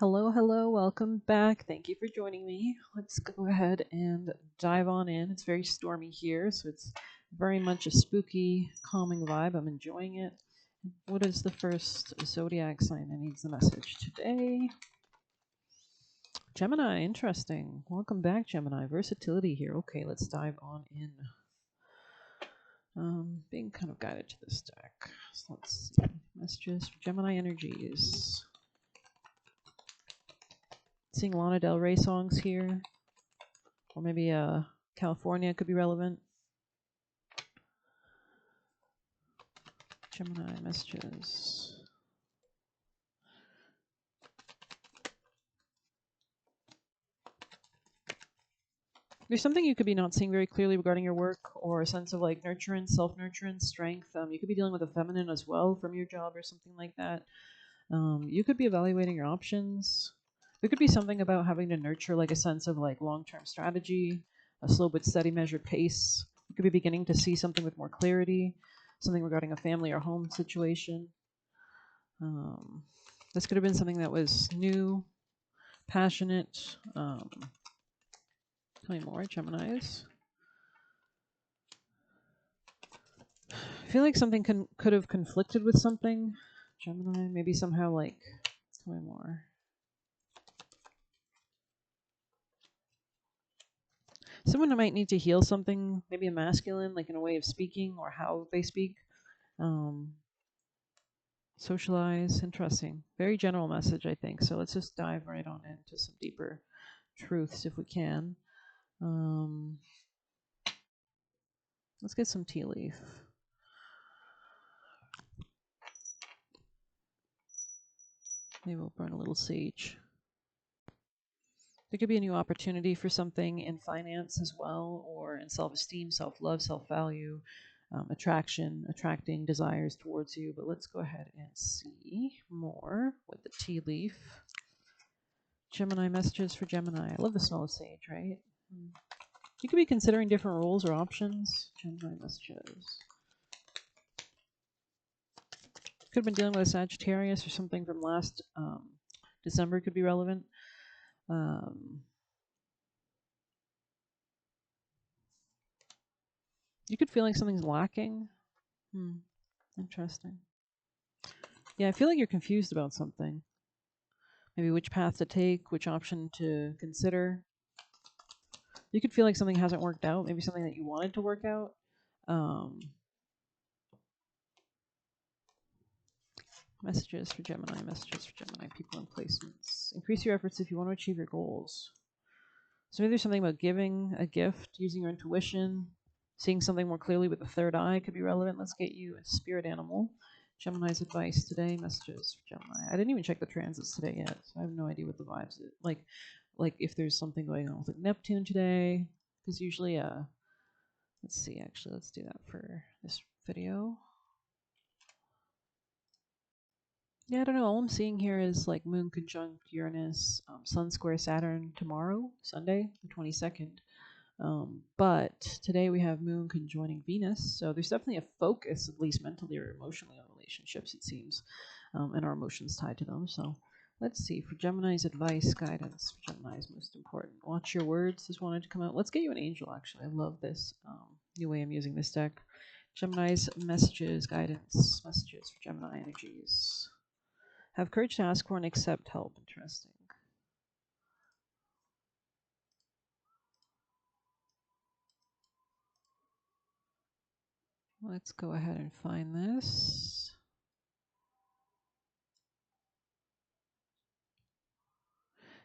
Hello, hello, welcome back. Thank you for joining me. Let's go ahead and dive on in. It's very stormy here, so it's very much a spooky, calming vibe. I'm enjoying it. What is the first zodiac sign that needs the message today? Gemini, interesting. Welcome back, Gemini. Versatility here. Okay, let's dive on in. Being kind of guided to this deck. So let's see. Messages for Gemini energies. Seeing Lana Del Rey songs here. Or maybe California could be relevant. Gemini messages. There's something you could be not seeing very clearly regarding your work, or a sense of like nurturance, self-nurturance, strength. You could be dealing with a feminine as well from your job or something like that. You could be evaluating your options. There could be something about having to nurture like a sense of like long-term strategy, a slow but steady measured pace. You could be beginning to see something with more clarity, something regarding a family or home situation. This could have been something that was new, passionate. Tell me more, Geminis. I feel like something could have conflicted with something. Gemini, maybe somehow like. Tell me more. Someone might need to heal something, maybe a masculine, like in a way of speaking or how they speak. Um, Socialize, interesting. Very general message, I think. So let's just dive right on into some deeper truths if we can. Let's get some tea leaf. Maybe we'll burn a little sage. There could be a new opportunity for something in finance as well, or in self esteem, self love, self value, attraction, attracting desires towards you. But let's go ahead and see more with the tea leaf. Gemini messages for Gemini. I love the smell of sage, right? You could be considering different roles or options. Gemini messages. Could have been dealing with a Sagittarius or something from last December could be relevant. You could feel like something's lacking. Interesting. Yeah, I feel like you're confused about something. Maybe which path to take, which option to consider. You could feel like something hasn't worked out, maybe something that you wanted to work out. Messages for Gemini, people and placements. Increase your efforts if you want to achieve your goals. So maybe there's something about giving a gift, using your intuition, seeing something more clearly with the third eye could be relevant. Let's get you a spirit animal. Gemini's advice today, messages for Gemini. I didn't even check the transits today yet, so I have no idea what the vibes is. Like if there's something going on with like Neptune today, because usually, let's see, actually, let's do that for this video. Yeah, I don't know. All I'm seeing here is like Moon conjunct Uranus, Sun square Saturn tomorrow, Sunday, the 22nd. But today we have Moon conjoining Venus, so there's definitely a focus, at least mentally or emotionally, on relationships, it seems, and our emotions tied to them. So let's see, for Gemini's advice, guidance, for Gemini is most important. Watch your words is wanted to come out. Let's get you an angel, actually. I love this new way I'm using this deck. Gemini's messages, guidance, messages for Gemini energies. Have courage to ask for and accept help. Interesting. Let's go ahead and find this.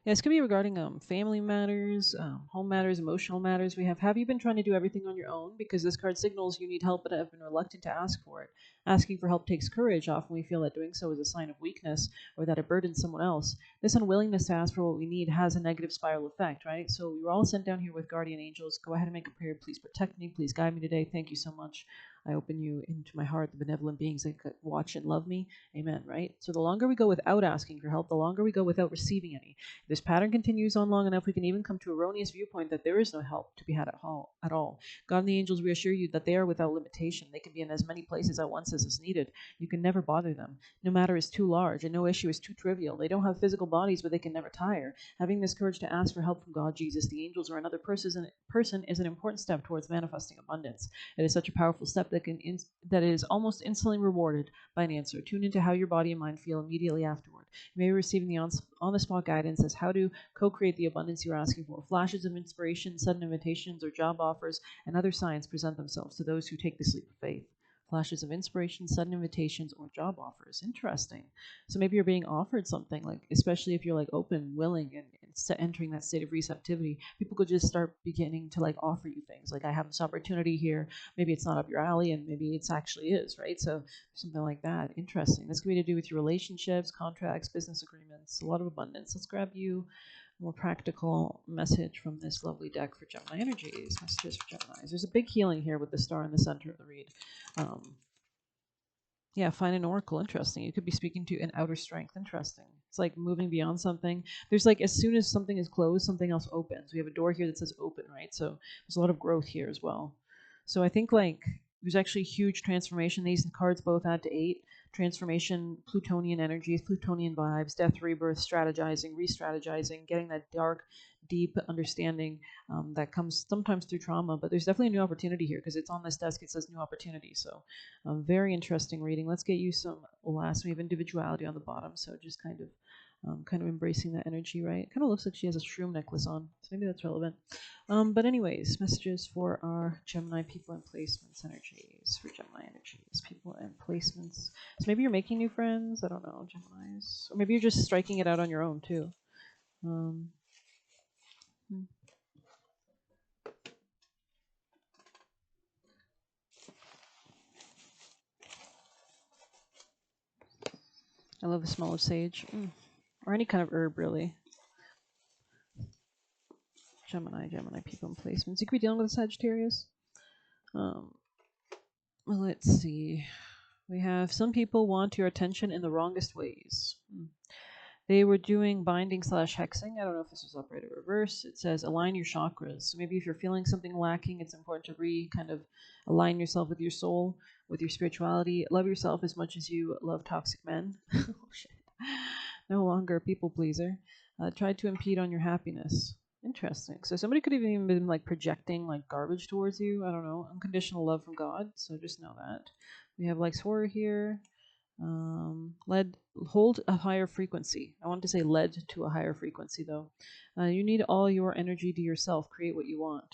Yeah, this could be regarding family matters, home matters, emotional matters. We have you been trying to do everything on your own? Because this card signals you need help but have been reluctant to ask for it. Asking for help takes courage. Often we feel that doing so is a sign of weakness or that it burdens someone else. This unwillingness to ask for what we need has a negative spiral effect, right? So we were all sent down here with guardian angels. Go ahead and make a prayer. Please protect me. Please guide me today. Thank you so much. I open you into my heart, the benevolent beings that watch and love me. Amen, right? So the longer we go without asking for help, the longer we go without receiving any. If this pattern continues on long enough, we can even come to erroneous viewpoint that there is no help to be had at all. God and the angels reassure you that they are without limitation. They can be in as many places at once process is needed. You can never bother them. No matter is too large, and no issue is too trivial. They don't have physical bodies, but they can never tire. Having this courage to ask for help from God, Jesus, the angels, or another person is an important step towards manifesting abundance. It is such a powerful step that is almost instantly rewarded by an answer. Tune into how your body and mind feel immediately afterward. You may be receiving the on-the-spot guidance as how to co-create the abundance you're asking for. Flashes of inspiration, sudden invitations, or job offers, and other signs present themselves to those who take this leap of faith. Flashes of inspiration, sudden invitations, or job offers. Interesting. So maybe you're being offered something, like especially if you're like open, willing, and entering that state of receptivity. People could just start beginning to like offer you things. Like, I have this opportunity here. Maybe it's not up your alley, and maybe it's actually is, right? So something like that. Interesting. This could be to do with your relationships, contracts, business agreements, a lot of abundance. Let's grab you a more practical message from this lovely deck for Gemini energies. Messages for Geminis. There's a big healing here with the star in the center of the read. Yeah, find an oracle. Interesting. You could be speaking to an outer strength. Interesting. It's like moving beyond something. There's like, as soon as something is closed, something else opens. We have a door here that says open, right? So there's a lot of growth here as well. So I think like there's actually huge transformation. These cards both add to 8. Transformation, Plutonian energies, Plutonian vibes, death, rebirth, strategizing, re-strategizing, getting that dark, deep understanding that comes sometimes through trauma. But there's definitely a new opportunity here because it's on this desk. It says new opportunity. So very interesting reading. Let's get you some last. We have individuality on the bottom. So just kind of embracing that energy, right? It kind of looks like she has a shroom necklace on, so maybe that's relevant. But anyways, messages for our Gemini people and placements energies. For Gemini energies, people and placements. So maybe you're making new friends. I don't know, Geminis. Or maybe you're just striking it out on your own, too. I love the smell of sage. Or any kind of herb, really. Gemini people and placements. You could be dealing with a Sagittarius. Well, let's see. We have some people want your attention in the wrongest ways. They were doing binding / hexing. I don't know if this was upright or reverse. It says align your chakras. So maybe if you're feeling something lacking, it's important to kind of align yourself with your soul, with your spirituality. Love yourself as much as you love toxic men. Oh, shit. No longer a people pleaser. Try to impede on your happiness. Interesting. So somebody could have even been like projecting like garbage towards you. I don't know. Unconditional love from God. So just know that. We have like horror here. Hold a higher frequency. I wanted to say led to a higher frequency though. You need all your energy to yourself. Create what you want.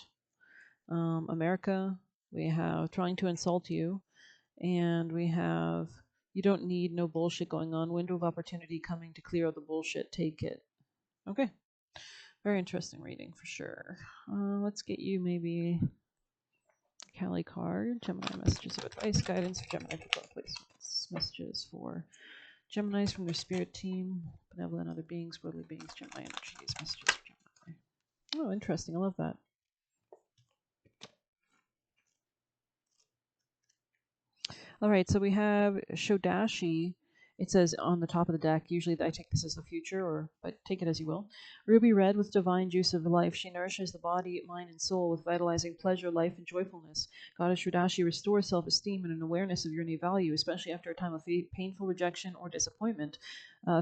America, we have trying to insult you, and we have you don't need no bullshit going on. Window of opportunity coming to clear out the bullshit. Take it. Okay. Very interesting reading for sure. Let's get you maybe Cali card. Gemini messages of advice, guidance for Gemini people placements. Messages for Geminis from their spirit team, benevolent other beings, worldly beings, Gemini energies. Messages for Gemini. Oh, interesting. I love that. All right, so we have Shodashi. It says on the top of the deck, usually I take this as the future, but take it as you will. Ruby red with divine juice of life. She nourishes the body, mind, and soul with vitalizing pleasure, life, and joyfulness. Goddess Shodashi restores self-esteem and an awareness of your new value, especially after a time of painful rejection or disappointment.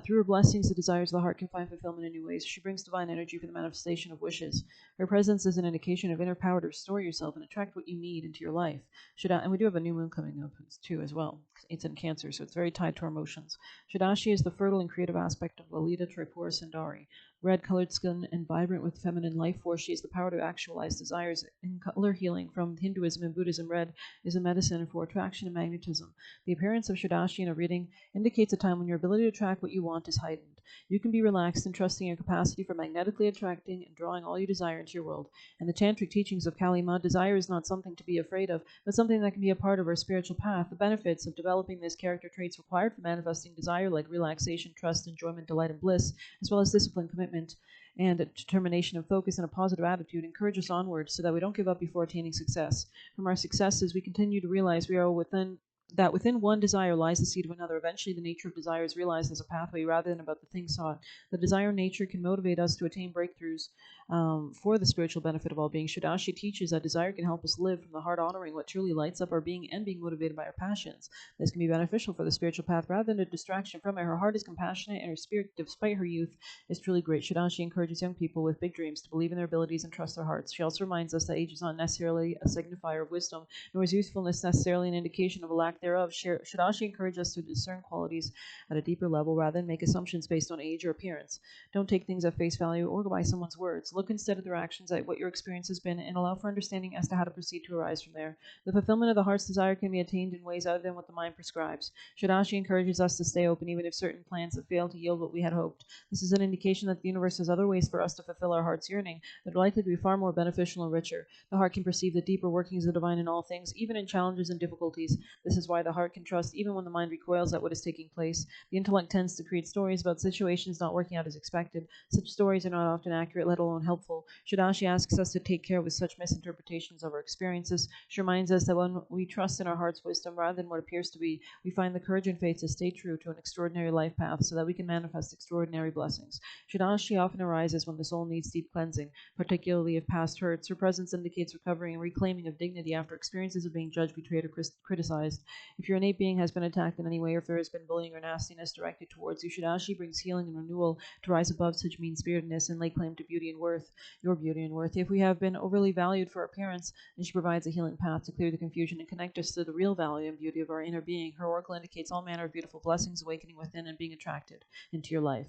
Through her blessings, the desires of the heart can find fulfillment in new ways. She brings divine energy for the manifestation of wishes. Her presence is an indication of inner power to restore yourself and attract what you need into your life. And we do have a new moon coming up too as well. It's in Cancer, so it's very tied to our emotions. Shodashi is the fertile and creative aspect of Lalita Tripura Sundari. Red-colored skin and vibrant with feminine life force, she has the power to actualize desires. In color healing from Hinduism and Buddhism, red is a medicine for attraction and magnetism. The appearance of Shodashi in a reading indicates a time when your ability to attract what you want is heightened. You can be relaxed and trusting your capacity for magnetically attracting and drawing all you desire into your world. And the tantric teachings of Kali Ma, desire is not something to be afraid of, but something that can be a part of our spiritual path. The benefits of developing these character traits required for manifesting desire, like relaxation, trust, enjoyment, delight, and bliss, as well as discipline, commitment, and determination and focus and a positive attitude, encourage us onward so that we don't give up before attaining success. From our successes, we continue to realize we are within that within one desire lies the seed of another. Eventually, the nature of desire is realized as a pathway rather than about the thing sought. The desire nature can motivate us to attain breakthroughs for the spiritual benefit of all beings. Shudashi teaches that desire can help us live from the heart, honoring what truly lights up our being and being motivated by our passions. This can be beneficial for the spiritual path rather than a distraction from it. Her heart is compassionate, and her spirit, despite her youth, is truly great. Shudashi encourages young people with big dreams to believe in their abilities and trust their hearts. She also reminds us that age is not necessarily a signifier of wisdom, nor is youthfulness necessarily an indication of a lack thereof. Shudashi encourages us to discern qualities at a deeper level rather than make assumptions based on age or appearance. Don't take things at face value or go by someone's words. Look instead at their actions, at what your experience has been, and allow for understanding as to how to proceed to arise from there. The fulfillment of the heart's desire can be attained in ways other than what the mind prescribes. Shudashi encourages us to stay open even if certain plans have failed to yield what we had hoped. This is an indication that the universe has other ways for us to fulfill our heart's yearning that are likely to be far more beneficial and richer. The heart can perceive the deeper workings of the divine in all things, even in challenges and difficulties. This is why the heart can trust even when the mind recoils at what is taking place. The intellect tends to create stories about situations not working out as expected. Such stories are not often accurate, let alone helpful. Shudashi asks us to take care with such misinterpretations of our experiences. She reminds us that when we trust in our heart's wisdom rather than what appears to be, we find the courage and faith to stay true to an extraordinary life path so that we can manifest extraordinary blessings. Shudashi often arises when the soul needs deep cleansing, particularly if past hurts. Her presence indicates recovering and reclaiming of dignity after experiences of being judged, betrayed, or criticized. If your innate being has been attacked in any way, or if there has been bullying or nastiness directed towards you, Shudashi brings healing and renewal to rise above such mean-spiritedness and lay claim to beauty and worth, your beauty and worth. If we have been overly valued for appearance, then she provides a healing path to clear the confusion and connect us to the real value and beauty of our inner being. Her oracle indicates all manner of beautiful blessings awakening within and being attracted into your life.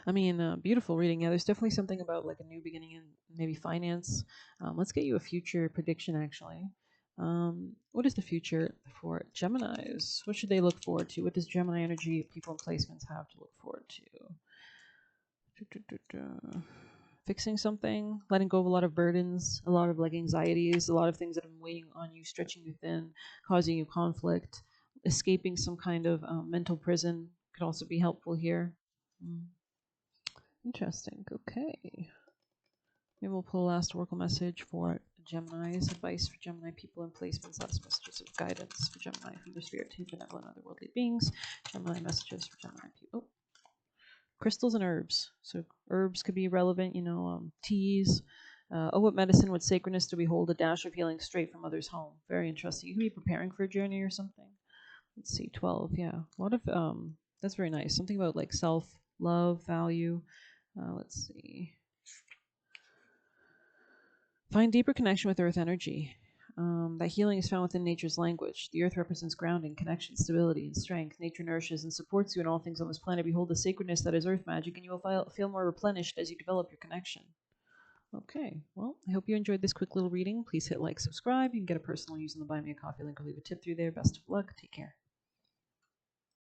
I mean, beautiful reading. Yeah, there's definitely something about like a new beginning in maybe finance. Let's get you a future prediction, actually. What is the future for Geminis? What should they look forward to? What does Gemini energy, people, and placements have to look forward to? Fixing something, letting go of a lot of burdens, a lot of like anxieties, a lot of things that have been weighing on you, stretching you thin, causing you conflict, escaping some kind of mental prison could also be helpful here. Interesting. Okay. Maybe we'll pull a last oracle message for Gemini's advice for Gemini people and placements. Last messages of guidance for Gemini from their spirit team, benevolent otherworldly beings. Gemini messages for Gemini people. Oh. Crystals and herbs. So herbs could be relevant, teas. What medicine with sacredness to behold a dash of healing straight from others' home. Very interesting. You could be preparing for a journey or something. Let's see, 12. Yeah, a lot of that's very nice. Something about like self love, value. Let's see. Find deeper connection with earth energy. That healing is found within nature's language. The earth represents grounding, connection, stability, and strength. Nature nourishes and supports you in all things on this planet. Behold the sacredness that is earth magic, and you will feel more replenished as you develop your connection. Okay, well, I hope you enjoyed this quick little reading. Please hit like, subscribe. You can get a personal using the Buy Me a Coffee link or leave a tip through there. Best of luck. Take care.